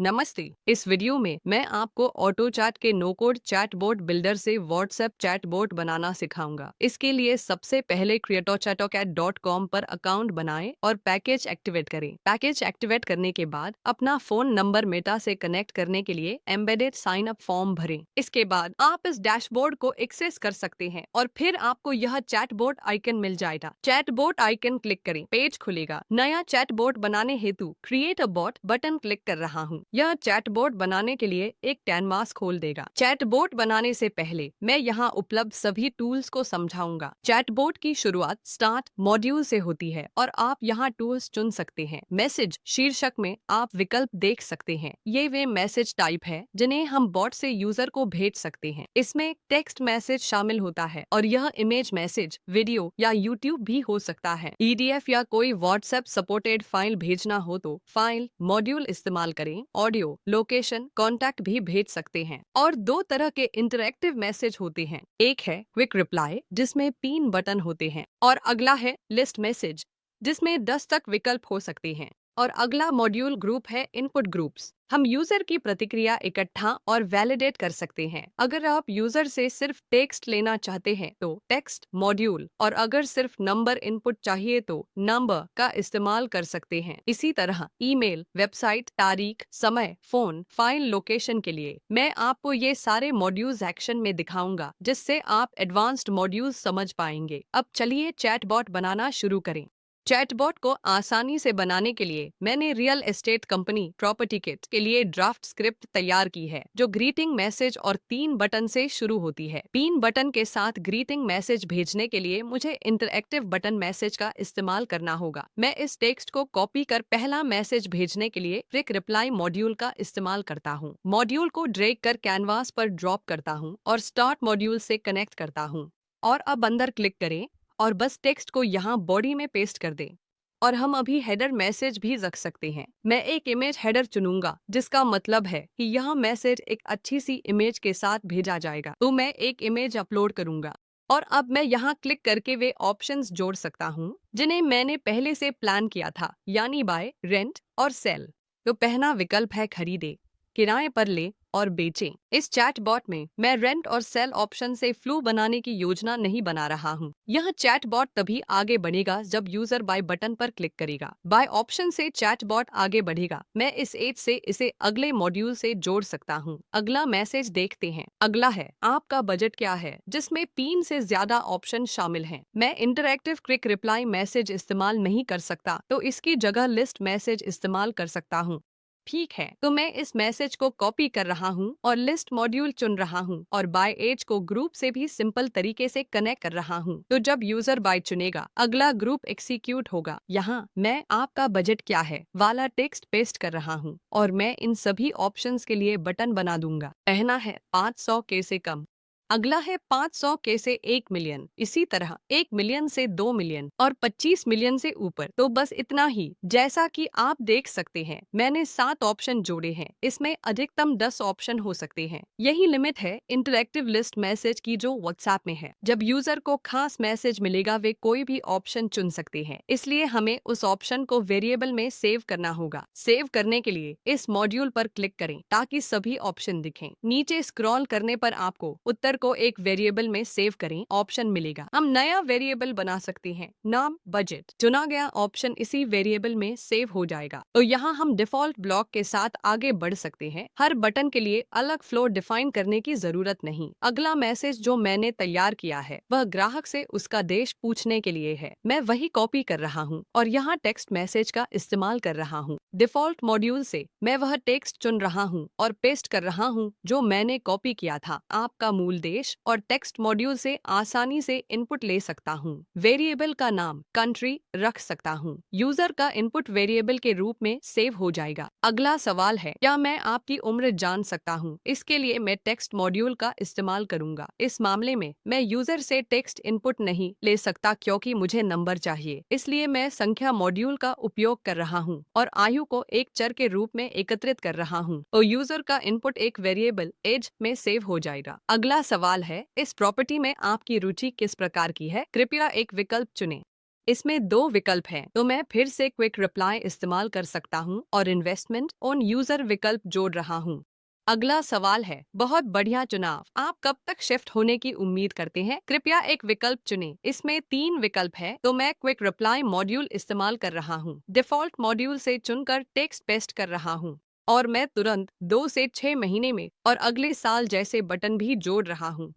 नमस्ते। इस वीडियो में मैं आपको ऑटो चैट के नो कोड चैटबॉट बिल्डर से व्हाट्सएप चैटबॉट बनाना सिखाऊंगा। इसके लिए सबसे पहले creatochatochat.com पर अकाउंट बनाएं और पैकेज एक्टिवेट करें। पैकेज एक्टिवेट करने के बाद अपना फोन नंबर मेटा से कनेक्ट करने के लिए एम्बेडेड साइन अप फॉर्म भरें। इसके बाद आप इस डैशबोर्ड को एक्सेस कर सकते हैं और फिर आपको यह चैटबॉट आइकन मिल जाएगा। चैटबॉट आइकन क्लिक करें, पेज खुलेगा। नया चैटबॉट बनाने हेतु create a bot button click कर रहा हूँ। यह चैटबॉट बनाने के लिए एक कैनवास खोल देगा। चैटबॉट बनाने से पहले मैं यहाँ उपलब्ध सभी टूल्स को समझाऊंगा। चैटबॉट की शुरुआत स्टार्ट मॉड्यूल से होती है और आप यहाँ टूल्स चुन सकते हैं। मैसेज शीर्षक में आप विकल्प देख सकते हैं। ये वे मैसेज टाइप है जिन्हें हम बॉट से यूजर को भेज सकते हैं। इसमें टेक्स्ट मैसेज शामिल होता है और यह इमेज मैसेज, वीडियो या यूट्यूब भी हो सकता है। PDF या कोई व्हाट्सएप सपोर्टेड फाइल भेजना हो तो फाइल मॉड्यूल इस्तेमाल करें। ऑडियो, लोकेशन, कॉन्टैक्ट भी भेज सकते हैं। और दो तरह के इंटरैक्टिव मैसेज होते हैं। एक है क्विक रिप्लाई जिसमें 3 बटन होते हैं और अगला है लिस्ट मैसेज जिसमें 10 तक विकल्प हो सकते हैं। और अगला मॉड्यूल ग्रुप है इनपुट ग्रुप्स। हम यूजर की प्रतिक्रिया इकट्ठा और वैलिडेट कर सकते हैं। अगर आप यूजर से सिर्फ टेक्स्ट लेना चाहते हैं तो टेक्स्ट मॉड्यूल, और अगर सिर्फ नंबर इनपुट चाहिए तो नंबर का इस्तेमाल कर सकते हैं। इसी तरह ईमेल, वेबसाइट, तारीख, समय, फोन, फाइल, लोकेशन के लिए मैं आपको ये सारे मॉड्यूल्स एक्शन में दिखाऊंगा जिससे आप एडवांस्ड मॉड्यूल्स समझ पाएंगे। अब चलिए चैटबॉट बनाना शुरू करें। चैटबॉट को आसानी से बनाने के लिए मैंने real estate company property kit के लिए ड्राफ्ट स्क्रिप्ट तैयार की है जो ग्रीटिंग मैसेज और 3 बटन से शुरू होती है। 3 बटन के साथ ग्रीटिंग मैसेज भेजने के लिए मुझे इंटरएक्टिव बटन मैसेज का इस्तेमाल करना होगा। मैं इस टेक्स्ट को कॉपी कर पहला मैसेज भेजने के लिए क्विक रिप्लाई मॉड्यूल का इस्तेमाल करता हूँ। मॉड्यूल को ड्रैग कर कैनवास पर ड्रॉप करता हूँ और स्टार्ट मॉड्यूल से कनेक्ट करता हूँ। और अब अंदर क्लिक करें और बस टेक्स्ट को यहाँ बॉडी में पेस्ट कर दें। और हम अभी हेडर मैसेज भी रख सकते हैं। मैं एक इमेज हेडर चुनूंगा जिसका मतलब है कि यह मैसेज एक अच्छी सी इमेज के साथ भेजा जाएगा। तो मैं एक इमेज अपलोड करूंगा और अब मैं यहाँ क्लिक करके वे ऑप्शंस जोड़ सकता हूँ जिन्हें मैंने पहले से प्लान किया था, यानी बाय, रेंट और सेल। तो पहला विकल्प है खरीदे, किराए पर ले और बेचें। इस चैटबॉट में मैं रेंट और सेल ऑप्शन से फ्लो बनाने की योजना नहीं बना रहा हूँ। यह चैटबॉट तभी आगे बढ़ेगा जब यूजर बाय बटन पर क्लिक करेगा। बाय ऑप्शन से चैटबॉट आगे बढ़ेगा। मैं इस एज से इसे अगले मॉड्यूल से जोड़ सकता हूँ। अगला मैसेज देखते हैं। अगला है आपका बजट क्या है, जिसमें 3 से ज्यादा ऑप्शन शामिल हैं। मैं इंटरैक्टिव क्विक रिप्लाई मैसेज इस्तेमाल नहीं कर सकता तो इसकी जगह लिस्ट मैसेज इस्तेमाल कर सकता हूँ। ठीक है, तो मैं इस मैसेज को कॉपी कर रहा हूँ और लिस्ट मॉड्यूल चुन रहा हूँ और बाय एज को ग्रुप से भी सिंपल तरीके से कनेक्ट कर रहा हूँ। तो जब यूजर बाय चुनेगा अगला ग्रुप एग्जीक्यूट होगा। यहाँ मैं आपका बजट क्या है वाला टेक्स्ट पेस्ट कर रहा हूँ और मैं इन सभी ऑप्शंस के लिए बटन बना दूंगा। पहला है 500 के से कम, अगला है 500 के से 1 मिलियन, इसी तरह 1 मिलियन से 2 मिलियन और 25 मिलियन से ऊपर। तो बस इतना ही। जैसा कि आप देख सकते हैं मैंने 7 ऑप्शन जोड़े हैं। इसमें अधिकतम 10 ऑप्शन हो सकते हैं। यही लिमिट है इंटरैक्टिव लिस्ट मैसेज की जो व्हाट्सएप में है। जब यूजर को खास मैसेज मिलेगा वे कोई भी ऑप्शन चुन सकते हैं, इसलिए हमें उस ऑप्शन को वेरिएबल में सेव करना होगा। सेव करने के लिए इस मॉड्यूल पर क्लिक करें ताकि सभी ऑप्शन दिखें। नीचे स्क्रॉल करने पर आपको उत्तर को एक वेरिएबल में सेव करें ऑप्शन मिलेगा। हम नया वेरिएबल बना सकते हैं, नाम बजट। चुना गया ऑप्शन इसी वेरिएबल में सेव हो जाएगा। तो यहाँ हम डिफॉल्ट ब्लॉक के साथ आगे बढ़ सकते हैं। हर बटन के लिए अलग फ्लो डिफाइन करने की जरूरत नहीं। अगला मैसेज जो मैंने तैयार किया है वह ग्राहक से उसका देश पूछने के लिए है। मैं वही कॉपी कर रहा हूँ और यहाँ टेक्स्ट मैसेज का इस्तेमाल कर रहा हूँ। डिफॉल्ट मॉड्यूल से मैं वह टेक्स्ट चुन रहा हूँ और पेस्ट कर रहा हूँ जो मैंने कॉपी किया था। आपका मूल देश और टेक्स्ट मॉड्यूल से आसानी से इनपुट ले सकता हूँ। वेरिएबल का नाम कंट्री रख सकता हूँ। यूजर का इनपुट वेरिएबल के रूप में सेव हो जाएगा। अगला सवाल है क्या मैं आपकी उम्र जान सकता हूँ? इसके लिए मैं टेक्स्ट मॉड्यूल का इस्तेमाल करूंगा। इस मामले में मैं यूजर से टेक्स्ट इनपुट नहीं ले सकता क्योंकि मुझे नंबर चाहिए। इसलिए मैं संख्या मॉड्यूल का उपयोग कर रहा हूँ और आयु को एक चर के रूप में एकत्रित कर रहा हूँ। तो यूजर का इनपुट एक वेरिएबल एज में सेव हो जाएगा। अगला सवाल है इस प्रॉपर्टी में आपकी रुचि किस प्रकार की है? कृपया एक विकल्प चुनें। इसमें दो विकल्प हैं, तो मैं फिर से क्विक रिप्लाई इस्तेमाल कर सकता हूँ और इन्वेस्टमेंट ऑन यूजर विकल्प जोड़ रहा हूँ। अगला सवाल है, बहुत बढ़िया चुनाव। आप कब तक शिफ्ट होने की उम्मीद करते हैं? कृपया एक विकल्प चुनें। इसमें 3 विकल्प है, तो मैं क्विक रिप्लाई मॉड्यूल इस्तेमाल कर रहा हूँ। डिफॉल्ट मॉड्यूल से चुनकर टेक्स्ट पेस्ट कर रहा हूँ और मैं तुरंत 2 से 6 महीने में और अगले साल जैसे बटन भी जोड़ रहा हूँ।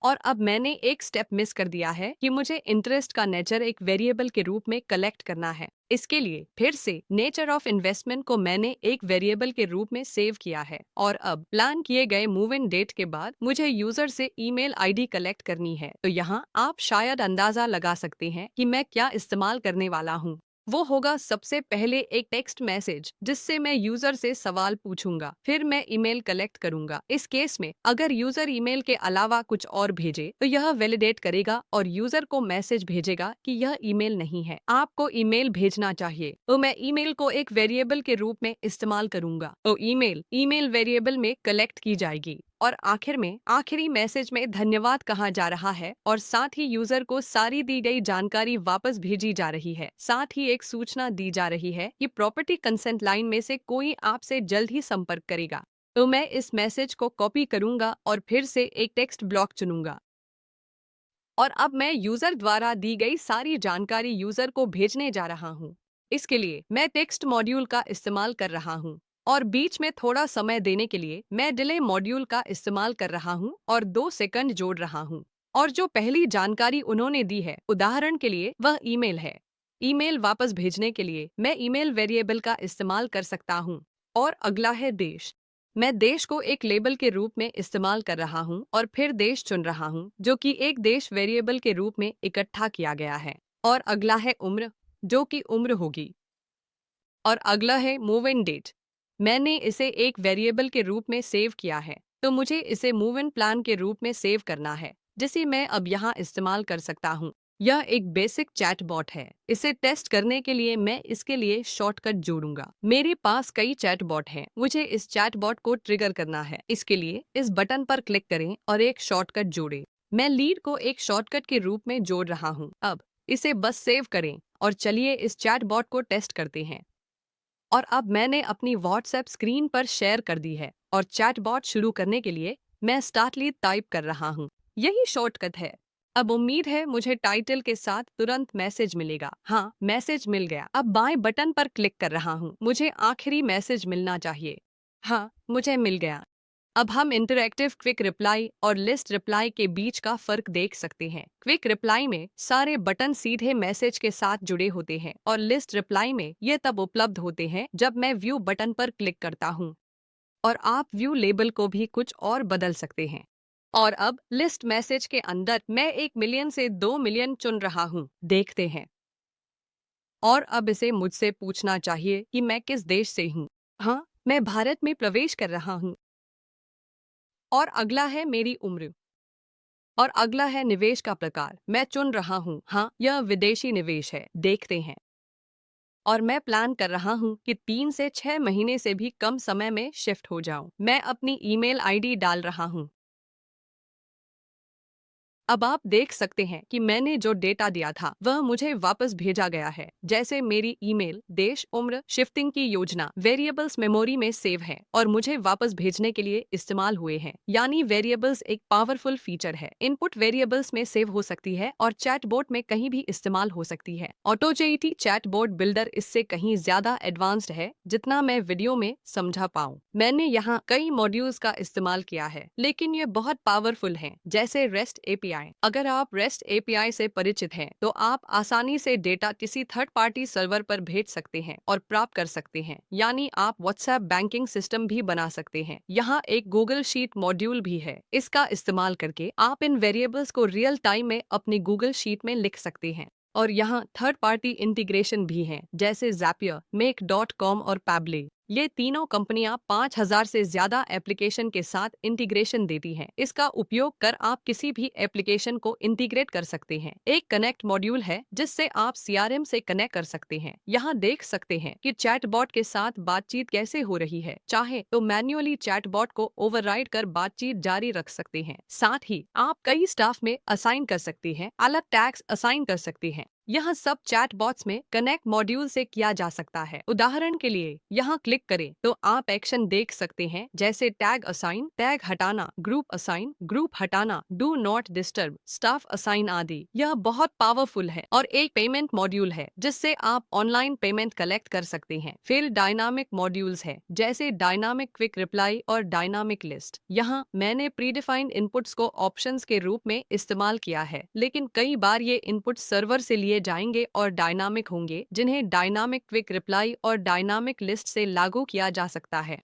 और अब मैंने एक स्टेप मिस कर दिया है कि मुझे इंटरेस्ट का नेचर एक वेरिएबल के रूप में कलेक्ट करना है। इसके लिए फिर से नेचर ऑफ इन्वेस्टमेंट को मैंने एक वेरिएबल के रूप में सेव किया है और अब प्लान किए गए मूव इन डेट के बाद मुझे यूजर से ईमेल आईडी कलेक्ट करनी है। तो यहाँ आप शायद अंदाजा लगा सकते हैं कि मैं क्या इस्तेमाल करने वाला हूँ। वो होगा सबसे पहले एक टेक्स्ट मैसेज जिससे मैं यूजर से सवाल पूछूंगा, फिर मैं ईमेल कलेक्ट करूंगा। इस केस में अगर यूजर ईमेल के अलावा कुछ और भेजे तो यह वैलिडेट करेगा और यूजर को मैसेज भेजेगा कि यह ईमेल नहीं है, आपको ईमेल भेजना चाहिए। तो मैं ईमेल को एक वेरिएबल के रूप में इस्तेमाल करूंगा। तो ईमेल वेरिएबल में कलेक्ट की जाएगी और आखिर में आखिरी मैसेज में धन्यवाद कहा जा रहा है और साथ ही यूजर को सारी दी गई जानकारी वापस भेजी जा रही है। साथ ही एक सूचना दी जा रही है कि प्रॉपर्टी कंसेंट लाइन में से कोई आपसे जल्द ही संपर्क करेगा। तो मैं इस मैसेज को कॉपी करूंगा और फिर से एक टेक्स्ट ब्लॉक चुनूंगा और अब मैं यूजर द्वारा दी गई सारी जानकारी यूजर को भेजने जा रहा हूँ। इसके लिए मैं टेक्स्ट मॉड्यूल का इस्तेमाल कर रहा हूँ और बीच में थोड़ा समय देने के लिए मैं डिले मॉड्यूल का इस्तेमाल कर रहा हूँ और 2 सेकंड जोड़ रहा हूँ। और जो पहली जानकारी उन्होंने दी है, उदाहरण के लिए वह ईमेल है, ईमेल वापस भेजने के लिए मैं ईमेल वेरिएबल का इस्तेमाल कर सकता हूँ। और अगला है देश। मैं देश को एक लेबल के रूप में इस्तेमाल कर रहा हूँ और फिर देश चुन रहा हूँ जो कि एक देश वेरिएबल के रूप में इकट्ठा किया गया है। और अगला है उम्र, जो कि उम्र होगी। और अगला है मूव इन डेट। मैंने इसे एक वेरिएबल के रूप में सेव किया है, तो मुझे इसे मूव इन प्लान के रूप में सेव करना है, जिसे मैं अब यहाँ इस्तेमाल कर सकता हूँ। यह एक बेसिक चैटबॉट है। इसे टेस्ट करने के लिए मैं इसके लिए शॉर्टकट जोड़ूंगा। मेरे पास कई चैटबॉट हैं। मुझे इस चैटबॉट को ट्रिगर करना है। इसके लिए इस बटन पर क्लिक करें और एक शॉर्टकट जोड़ें। मैं लीड को एक शॉर्टकट के रूप में जोड़ रहा हूँ। अब इसे बस सेव करें और चलिए इस चैटबॉट को टेस्ट करते हैं। और अब मैंने अपनी व्हाट्सएप स्क्रीन पर शेयर कर दी है और चैटबॉट शुरू करने के लिए मैं स्टार्टली टाइप कर रहा हूँ। यही शॉर्टकट है। अब उम्मीद है मुझे टाइटल के साथ तुरंत मैसेज मिलेगा। हाँ, मैसेज मिल गया। अब बाएं बटन पर क्लिक कर रहा हूँ। मुझे आखिरी मैसेज मिलना चाहिए। हाँ, मुझे मिल गया। अब हम इंटरैक्टिव क्विक रिप्लाई और लिस्ट रिप्लाई के बीच का फर्क देख सकते हैं। क्विक रिप्लाई में सारे बटन सीधे मैसेज के साथ जुड़े होते हैं और लिस्ट रिप्लाई में ये तब उपलब्ध होते हैं जब मैं व्यू बटन पर क्लिक करता हूँ। और आप व्यू लेबल को भी कुछ और बदल सकते हैं। और अब लिस्ट मैसेज के अंदर मैं 1 मिलियन से 2 मिलियन चुन रहा हूँ। देखते हैं। और अब इसे मुझसे पूछना चाहिए कि मैं किस देश से हूँ। हाँ, मैं भारत में प्रवेश कर रहा हूँ। और अगला है मेरी उम्र। और अगला है निवेश का प्रकार। मैं चुन रहा हूँ, हाँ, यह विदेशी निवेश है। देखते हैं। और मैं प्लान कर रहा हूँ कि 3 से 6 महीने से भी कम समय में शिफ्ट हो जाऊँ। मैं अपनी ईमेल आईडी डाल रहा हूँ। अब आप देख सकते हैं कि मैंने जो डेटा दिया था वह मुझे वापस भेजा गया है, जैसे मेरी ईमेल, देश, उम्र, शिफ्टिंग की योजना, वेरिएबल्स मेमोरी में सेव है और मुझे वापस भेजने के लिए इस्तेमाल हुए हैं। यानी वेरिएबल्स एक पावरफुल फीचर है। इनपुट वेरिएबल्स में सेव हो सकती है और चैटबॉट में कहीं भी इस्तेमाल हो सकती है। ऑटोजेटी चैटबॉट बिल्डर इससे कहीं ज्यादा एडवांस्ड है जितना मैं वीडियो में समझा पाऊँ। मैंने यहाँ कई मॉड्यूल्स का इस्तेमाल किया है, लेकिन ये बहुत पावरफुल हैं, जैसे रेस्ट एपीआई। अगर आप रेस्ट एपीआई से परिचित हैं, तो आप आसानी से डेटा किसी थर्ड पार्टी सर्वर पर भेज सकते हैं और प्राप्त कर सकते हैं। यानी आप व्हाट्सएप बैंकिंग सिस्टम भी बना सकते हैं। यहाँ एक गूगल शीट मॉड्यूल भी है। इसका इस्तेमाल करके आप इन वेरिएबल्स को रियल टाइम में अपनी गूगल शीट में लिख सकते हैं। और यहाँ थर्ड पार्टी इंटीग्रेशन भी हैं, जैसे ज़ैपियर, Make.com और पैबले। ये तीनों कंपनियां 5000 से ज्यादा एप्लीकेशन के साथ इंटीग्रेशन देती हैं। इसका उपयोग कर आप किसी भी एप्लीकेशन को इंटीग्रेट कर सकते हैं। एक कनेक्ट मॉड्यूल है जिससे आप सीआरएम से कनेक्ट कर सकते हैं। यहाँ देख सकते हैं कि चैटबॉट के साथ बातचीत कैसे हो रही है। चाहे तो मैन्युअली चैटबॉट को ओवरराइड कर बातचीत जारी रख सकते हैं। साथ ही आप कई स्टाफ में असाइन कर सकते हैं, अलग टैग्स असाइन कर सकते हैं यह सब चैट बॉट्स में कनेक्ट मॉड्यूल से किया जा सकता है। उदाहरण के लिए यहाँ क्लिक करें तो आप एक्शन देख सकते हैं, जैसे टैग असाइन, टैग हटाना, ग्रुप असाइन, ग्रुप हटाना, do not disturb, staff assign आदि। यह बहुत पावरफुल है और एक पेमेंट मॉड्यूल है जिससे आप ऑनलाइन पेमेंट कलेक्ट कर सकते हैं। फिर डायनामिक मॉड्यूल्स है, जैसे डायनामिक क्विक रिप्लाई और डायनामिक लिस्ट। यहाँ मैंने प्रीडिफाइंड इनपुट्स को ऑप्शंस के रूप में इस्तेमाल किया है, लेकिन कई बार ये इनपुट सर्वर से लिए जाएंगे और डायनामिक होंगे, जिन्हें डायनामिक क्विक रिप्लाई और डायनामिक लिस्ट से लागू किया जा सकता है।